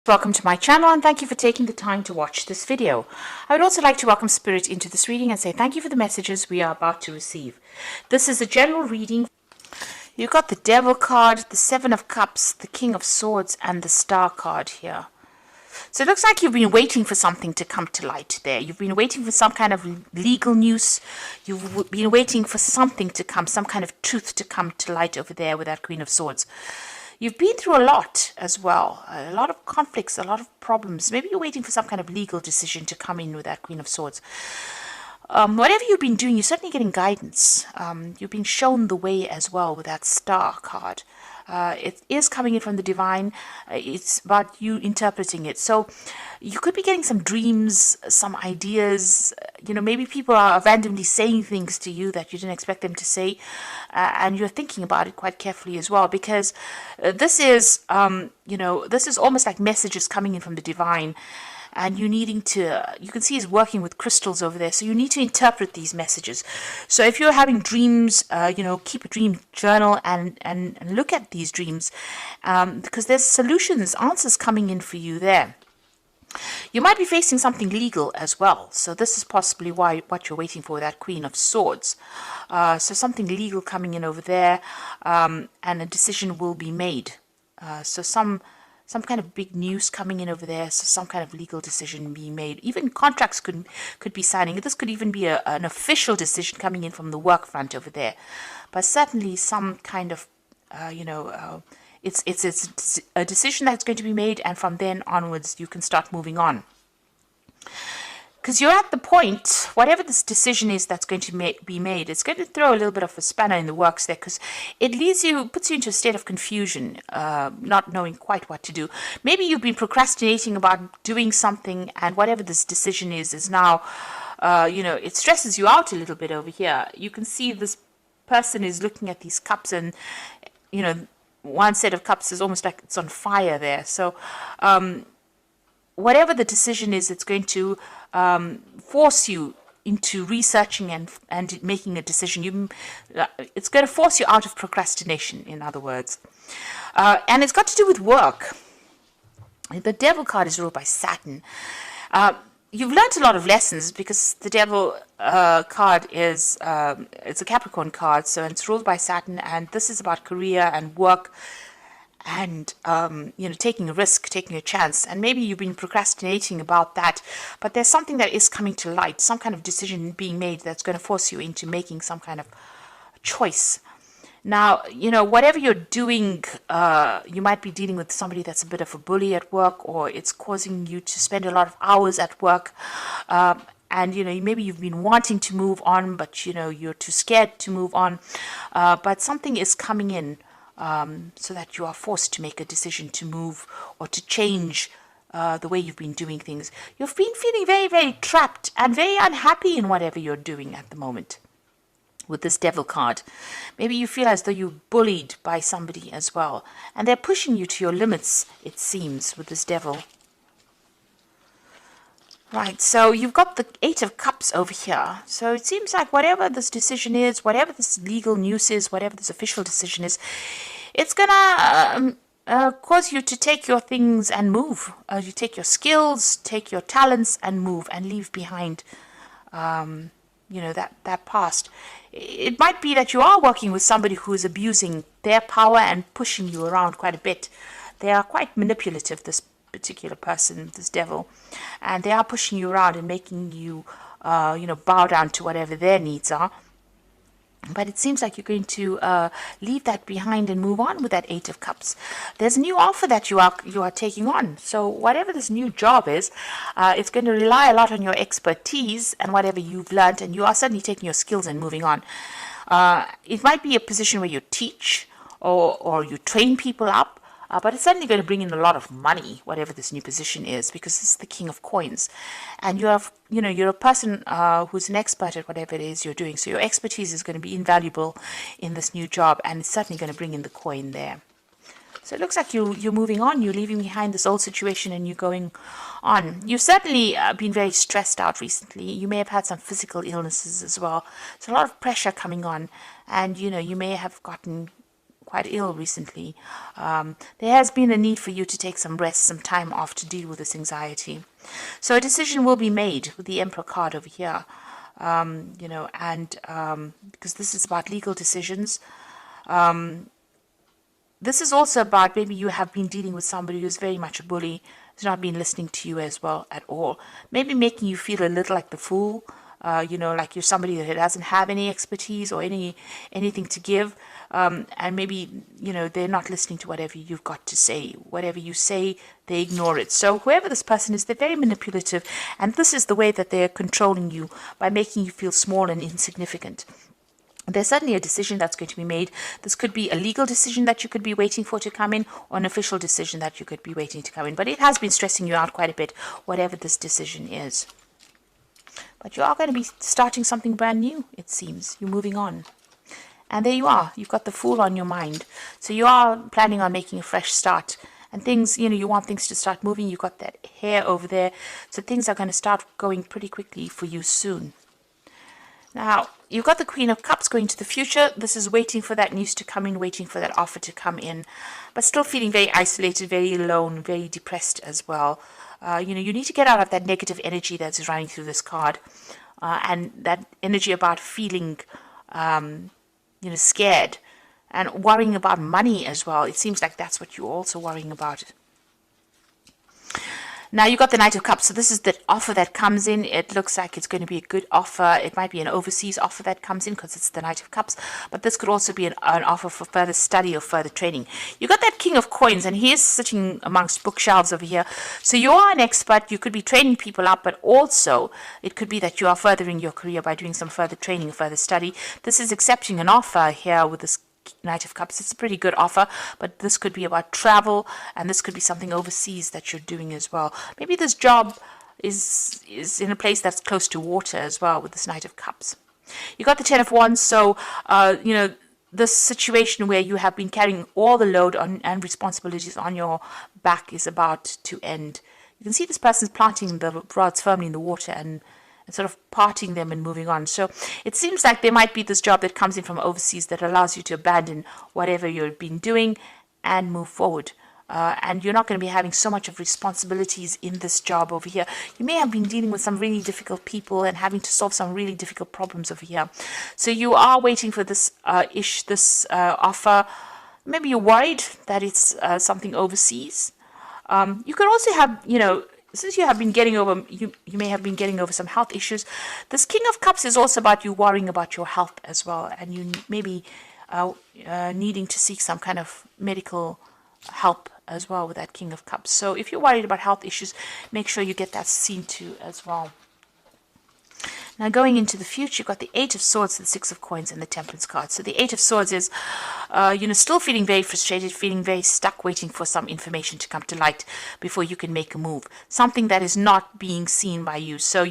Welcome to my channel and thank you for taking the time to watch this video. I would also like to welcome Spirit into this reading and say thank you for the messages we are about to receive. This is a general reading. You've got the Devil card, the Seven of Cups, the King of Swords and the Star card here. So it looks like you've been waiting for something to come to light there. You've been waiting for some kind of legal news. You've been waiting for something to come, some kind of truth to come to light over there with that Queen of Swords. You've been through a lot as well, a lot of conflicts, a lot of problems. Maybe you're waiting for some kind of legal decision to come in with that Queen of Swords. Whatever you've been doing, you're certainly getting guidance. You've been shown the way as well with that Star card. It is coming in from the divine. It's about you interpreting it. So you could be getting some dreams, some ideas. Maybe people are randomly saying things to you that you didn't expect them to say. And you're thinking about it quite carefully as well, because this is, this is almost like messages coming in from the divine. And you can see he's working with crystals over there. So you need to interpret these messages. So if you're having dreams, keep a dream journal and look at these dreams, because there's solutions, answers coming in for you there. You might be facing something legal as well. So this is possibly what you're waiting for, that Queen of Swords. So something legal coming in over there, and a decision will be made. So some kind of big news coming in over there, so some kind of legal decision being made. Even contracts could be signing. This could even be an official decision coming in from the work front over there. But certainly some kind of, it's a decision that's going to be made, and from then onwards you can start moving on. Because you're at the point, whatever this decision is that's going to be made, it's going to throw a little bit of a spanner in the works there, because it puts you into a state of confusion, not knowing quite what to do. Maybe you've been procrastinating about doing something, and whatever this decision is now, it stresses you out a little bit over here. You can see this person is looking at these cups, and, one set of cups is almost like it's on fire there. So, whatever the decision is, it's going to force you into researching and making a decision. It's going to force you out of procrastination, in other words. And it's got to do with work. The Devil card is ruled by Saturn. You've learned a lot of lessons, because the Devil card is it's a Capricorn card, so it's ruled by Saturn, and this is about career and work, and taking a risk, taking a chance. And maybe you've been procrastinating about that, but there's something that is coming to light, some kind of decision being made that's going to force you into making some kind of choice. Now, whatever you're doing, you might be dealing with somebody that's a bit of a bully at work, or it's causing you to spend a lot of hours at work. And, maybe you've been wanting to move on, but, you're too scared to move on. But something is coming in, so that you are forced to make a decision to move or to change the way you've been doing things. You've been feeling very, very trapped and very unhappy in whatever you're doing at the moment with this Devil card. Maybe you feel as though you're bullied by somebody as well, and they're pushing you to your limits, it seems, with this Devil. Right, so you've got the Eight of Cups over here. So it seems like whatever this decision is, whatever this legal news is, whatever this official decision is, it's going to cause you to take your things and move. You take your skills, take your talents and move, and leave behind, that past. It might be that you are working with somebody who is abusing their power and pushing you around quite a bit. They are quite manipulative, this particular person, this Devil, and they are pushing you around and making you bow down to whatever their needs are. But it seems like you're going to leave that behind and move on with that Eight of Cups. There's a new offer that you are taking on. So whatever this new job is, it's going to rely a lot on your expertise and whatever you've learned, and you are suddenly taking your skills and moving on. It might be a position where you teach or you train people up. But it's certainly going to bring in a lot of money, whatever this new position is, because this is the King of Coins. And you're a person who's an expert at whatever it is you're doing. So your expertise is going to be invaluable in this new job, and it's certainly going to bring in the coin there. So it looks like you're moving on. You're leaving behind this old situation and you're going on. You've certainly been very stressed out recently. You may have had some physical illnesses as well. So a lot of pressure coming on, and you may have gotten quite ill recently. There has been a need for you to take some rest, some time off to deal with this anxiety. So a decision will be made with the Emperor card over here. Because this is about legal decisions. This is also about maybe you have been dealing with somebody who's very much a bully, who's not been listening to you as well at all. Maybe making you feel a little like the fool, like you're somebody that doesn't have any expertise or anything to give. And maybe, they're not listening to whatever you've got to say. Whatever you say, they ignore it. So whoever this person is, they're very manipulative. And this is the way that they're controlling you, by making you feel small and insignificant. There's certainly a decision that's going to be made. This could be a legal decision that you could be waiting for to come in, or an official decision that you could be waiting to come in. But it has been stressing you out quite a bit, whatever this decision is. But you are going to be starting something brand new, it seems. You're moving on. And there you are. You've got the Fool on your mind. So you are planning on making a fresh start. And things, you want things to start moving. You've got that hair over there. So things are going to start going pretty quickly for you soon. Now, you've got the Queen of Cups going to the future. This is waiting for that news to come in, waiting for that offer to come in, but still feeling very isolated, very alone, very depressed as well. You need to get out of that negative energy that's running through this card, and that energy about feeling, scared and worrying about money as well. It seems like that's what you're also worrying about. Now you got the Knight of Cups. So this is the offer that comes in. It looks like it's going to be a good offer. It might be an overseas offer that comes in because it's the Knight of Cups. But this could also be an offer for further study or further training. You got that King of Coins, and he is sitting amongst bookshelves over here. So you are an expert. You could be training people up, but also it could be that you are furthering your career by doing some further training, further study. This is accepting an offer here with this Knight of Cups. It's a pretty good offer, but this could be about travel, and this could be something overseas that you're doing as well. Maybe this job is in a place that's close to water as well with this Knight of Cups. You got the Ten of Wands, so this situation where you have been carrying all the load and responsibilities on your back is about to end. You can see this person's planting the rods firmly in the water and sort of parting them and moving on. So it seems like there might be this job that comes in from overseas that allows you to abandon whatever you've been doing and move forward. And you're not going to be having so much of responsibilities in this job over here. You may have been dealing with some really difficult people and having to solve some really difficult problems over here. So you are waiting for this offer. Maybe you're worried that it's something overseas. You could also have, since you have been getting over, you may have been getting over some health issues. This King of Cups is also about you worrying about your health as well, and you maybe needing to seek some kind of medical help as well with that King of Cups. So if you're worried about health issues, make sure you get that seen to as well. Now going into the future, you've got the Eight of Swords, the Six of Coins, and the Temperance card. So the Eight of Swords is, still feeling very frustrated, feeling very stuck, waiting for some information to come to light before you can make a move. Something that is not being seen by you. So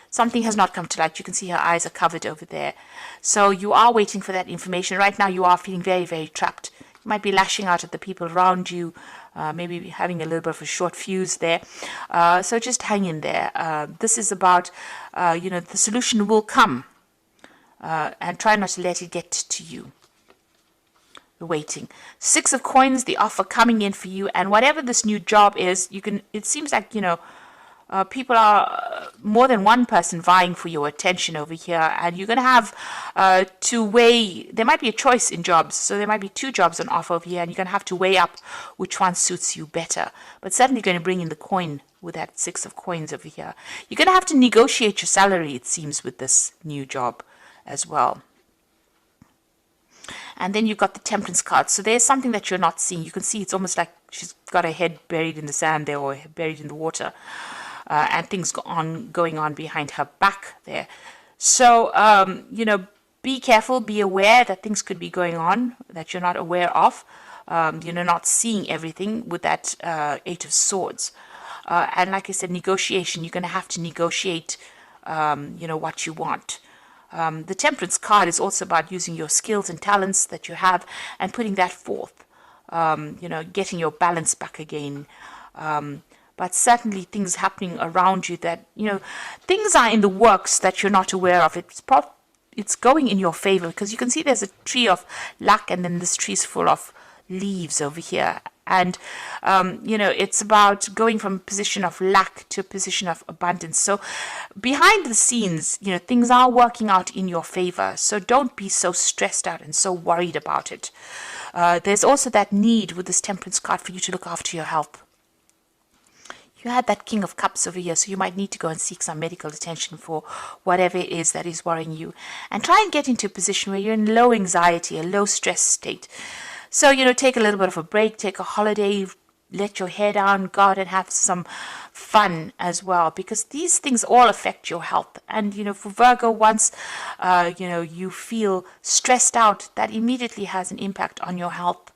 something has not come to light. You can see her eyes are covered over there. So you are waiting for that information. Right now you are feeling very, very trapped. You might be lashing out at the people around you, maybe having a little bit of a short fuse there. So just hang in there. This is about, the solution will come. And try not to let it get to you. You're waiting. Six of Coins, the offer coming in for you. And whatever this new job is, it seems like, people are more than one person vying for your attention over here, and you're going to have to weigh. There might be a choice in jobs, so there might be two jobs on offer over here, and you're going to have to weigh up which one suits you better. But certainly going to bring in the coin with that Six of Coins over here. You're going to have to negotiate your salary, it seems, with this new job as well. And then you've got the Temperance card. So there's something that you're not seeing. You can see it's almost like she's got her head buried in the sand there, or buried in the water. And things going on behind her back there. So, be careful, be aware that things could be going on that you're not aware of. Not seeing everything with that Eight of Swords. And like I said, negotiation. You're going to have to negotiate, what you want. The Temperance card is also about using your skills and talents that you have and putting that forth. Getting your balance back again. But certainly things happening around you that, things are in the works that you're not aware of. it's going in your favor, because you can see there's a tree of luck, and then this tree is full of leaves over here. And it's about going from a position of lack to a position of abundance. So behind the scenes, things are working out in your favor. So don't be so stressed out and so worried about it. There's also that need with this Temperance card for you to look after your health. You had that King of Cups over here, so you might need to go and seek some medical attention for whatever it is that is worrying you. And try and get into a position where you're in low anxiety, a low stress state. So, take a little bit of a break, take a holiday, let your hair down, go out and have some fun as well, because these things all affect your health. And, for Virgo, once, you feel stressed out, that immediately has an impact on your health,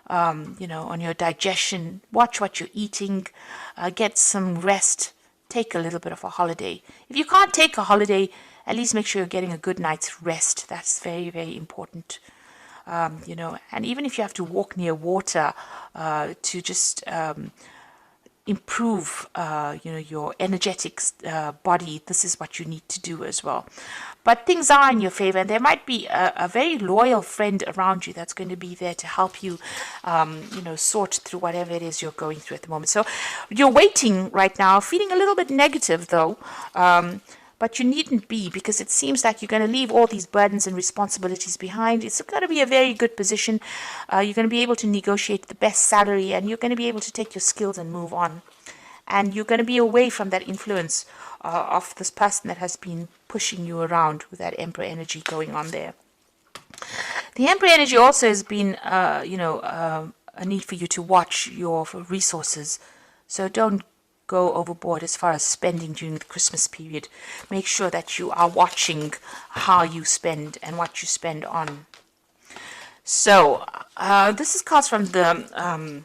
on your digestion. Watch what you're eating, get some rest, take a little bit of a holiday. If you can't take a holiday, at least make sure you're getting a good night's rest. That's very, very important. And even if you have to walk near water to just improve, your energetic body, this is what you need to do as well. But things are in your favor, and there might be a very loyal friend around you that's going to be there to help you, sort through whatever it is you're going through at the moment. So you're waiting right now, feeling a little bit negative though. But you needn't be, because it seems like you're going to leave all these burdens and responsibilities behind. It's going to be a very good position. You're going to be able to negotiate the best salary, and you're going to be able to take your skills and move on. And you're going to be away from that influence of this person that has been pushing you around with that Emperor energy going on there. The Emperor energy also has been, a need for you to watch your resources. So don't go overboard as far as spending during the Christmas period. Make sure that you are watching how you spend and what you spend on. So this is cards from the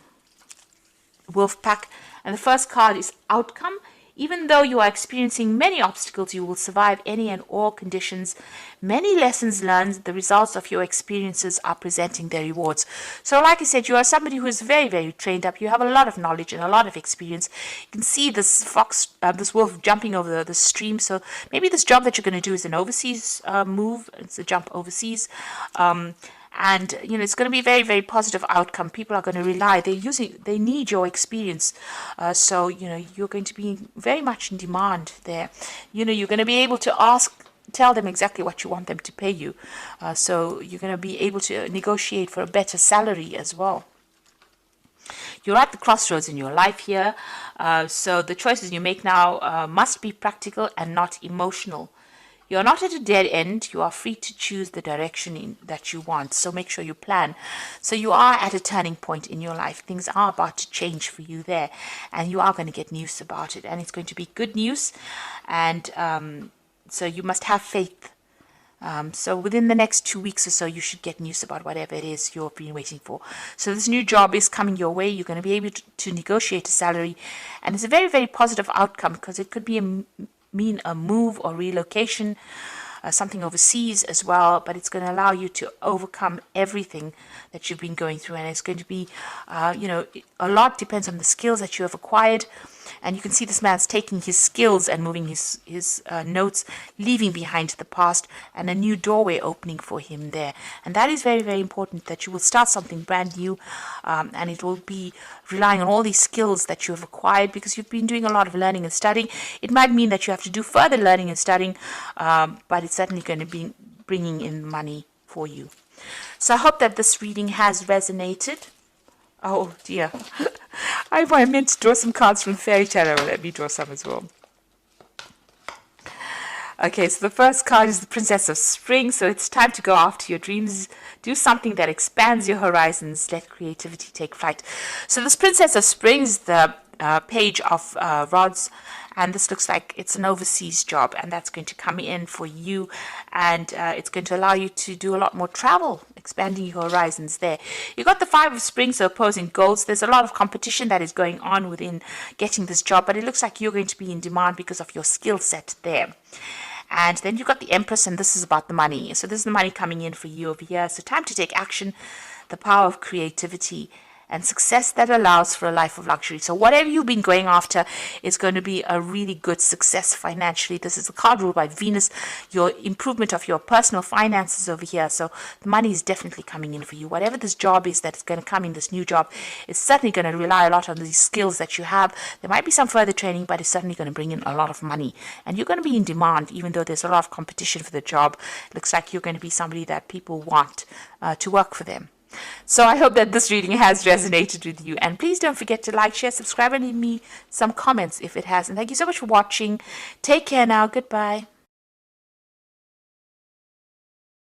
Wolf Pack, and the first card is Outcome. Even though you are experiencing many obstacles, you will survive any and all conditions. Many lessons learned, the results of your experiences are presenting their rewards. So like I said, you are somebody who is very, very trained up. You have a lot of knowledge and a lot of experience. You can see this this wolf jumping over the stream. So maybe this job that you're going to do is an overseas move. It's a jump overseas. And it's going to be a very, very positive outcome. People are going to rely. They need your experience. So you're going to be very much in demand there. You're going to be able to tell them exactly what you want them to pay you. So you're going to be able to negotiate for a better salary as well. You're at the crossroads in your life here. So the choices you make now must be practical and not emotional. You're not at a dead end. You are free to choose the direction that you want. So make sure you plan. So you are at a turning point in your life. Things are about to change for you there. And you are going to get news about it. And it's going to be good news. And so you must have faith. So within the next 2 weeks or so, you should get news about whatever it is you've been waiting for. So this new job is coming your way. You're going to be able to negotiate a salary. And it's a very, very positive outcome, because it could be mean a move or relocation, something overseas as well, but it's going to allow you to overcome everything that you've been going through. And it's going to be, a lot depends on the skills that you have acquired. And you can see this man's taking his skills and moving his notes, leaving behind the past, and a new doorway opening for him there. And that is very, very important, that you will start something brand new, and it will be relying on all these skills that you have acquired, because you've been doing a lot of learning and studying. It might mean that you have to do further learning and studying, but it's certainly going to be bringing in money for you. So I hope that this reading has resonated. Oh dear. I meant to draw some cards from Fairy Tarot. Let me draw some as well. Okay, so the first card is the Princess of Spring. So it's time to go after your dreams. Do something that expands your horizons. Let creativity take flight. So this Princess of Spring is the Page of Rods. And this looks like it's an overseas job, and that's going to come in for you, and it's going to allow you to do a lot more travel, expanding your horizons there. You got the Five of Spring, so opposing goals. There's a lot of competition that is going on within getting this job, but it looks like you're going to be in demand because of your skill set there. And then you've got the Empress, and this is about the money. So this is the money coming in for you over here. So time to take action, the power of creativity. and success that allows for a life of luxury. So whatever you've been going after is going to be a really good success financially. This is a card ruled by Venus, your improvement of your personal finances over here. So the money is definitely coming in for you. Whatever this job is that's going to come in, this new job, is certainly going to rely a lot on these skills that you have. There might be some further training, but it's certainly going to bring in a lot of money. And you're going to be in demand, even though there's a lot of competition for the job. Looks like you're going to be somebody that people want to work for them. So I hope that this reading has resonated with you. And please don't forget to like, share, subscribe, and leave me some comments if it has. And thank you so much for watching. Take care now. Goodbye.